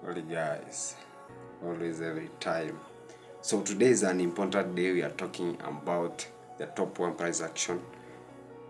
Well guys, always every time. So today is an important day. We are talking about the top one price action.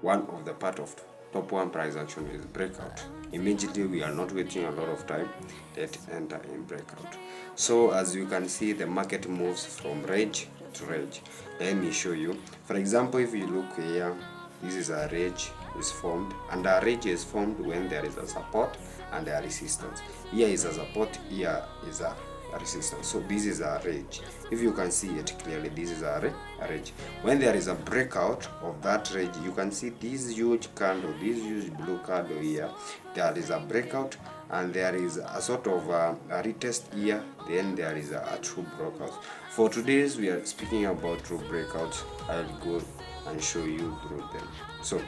One of the part of top one price action is breakout. Immediately, we are not waiting a lot of time. Let's enter in breakout. So as you can see, the market moves from range to range. Let me show you. For example, if you look here, this is a range is formed, and a range is formed when there is a support and a resistance. Here is a support, here is a resistance. So this is a range. If you can see it clearly, this is a range. When there is a breakout of that range, you can see this huge candle, this huge blue candle here. There is a breakout and there is a sort of a retest here. Then there is a true breakout. For today's, we are speaking about true breakouts. I'll go and show you through them. So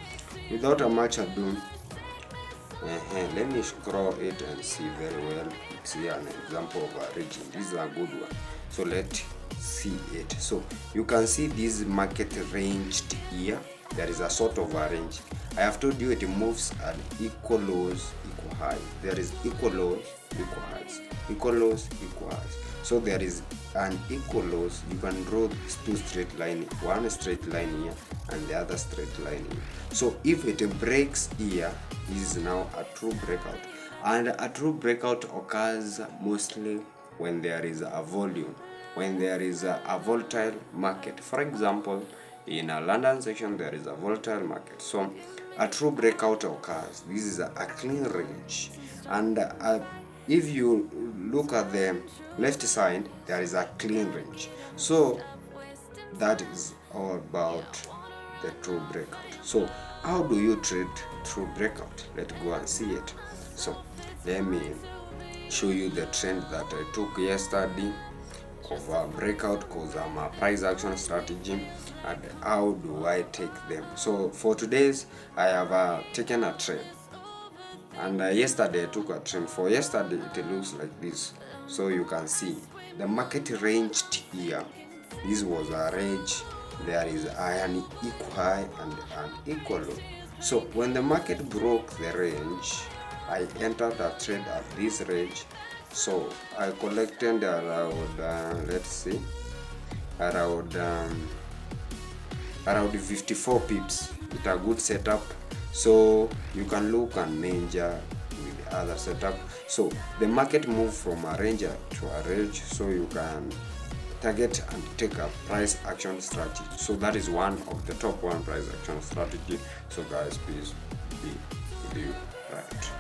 without a much ado, let me scroll it and see very well. It's here an example of a region. This is a good one. So let's see it. So you can see this market ranged here. There is a sort of a range. I have told you it moves at equal lows, equal highs. There is equal lows, equal highs. Equal lows, equal highs. So there is an equal lows. You can draw two straight line, one straight line here and the other straight line here. So if it breaks here, this is now a true breakout. And a true breakout occurs mostly when there is a volume, when there is a volatile market. For example, in a London section, there is a volatile market. So a true breakout occurs. This is a clean range. And if you look at the left side, there is a clean range. So that is all about the true breakout. So how do you trade true breakout? Let's go and see it. So let me show you the trend that I took yesterday of a breakout, because I'm a price action strategy, and how do I take them. So for today's, I have taken a trend, and yesterday I took a trend. For yesterday, it looks like this. So you can see the market ranged here. This was a range. There is an equal high and an equal low. So when the market broke the range, I entered a trade at this range. So I collected around let's see, around 54 pips. It's a good setup. So you can look and measure with the other setup. So the market moved from a range to a range, so you can target and take a price action strategy. So that is one of the top one price action strategy. So guys, please be with you right.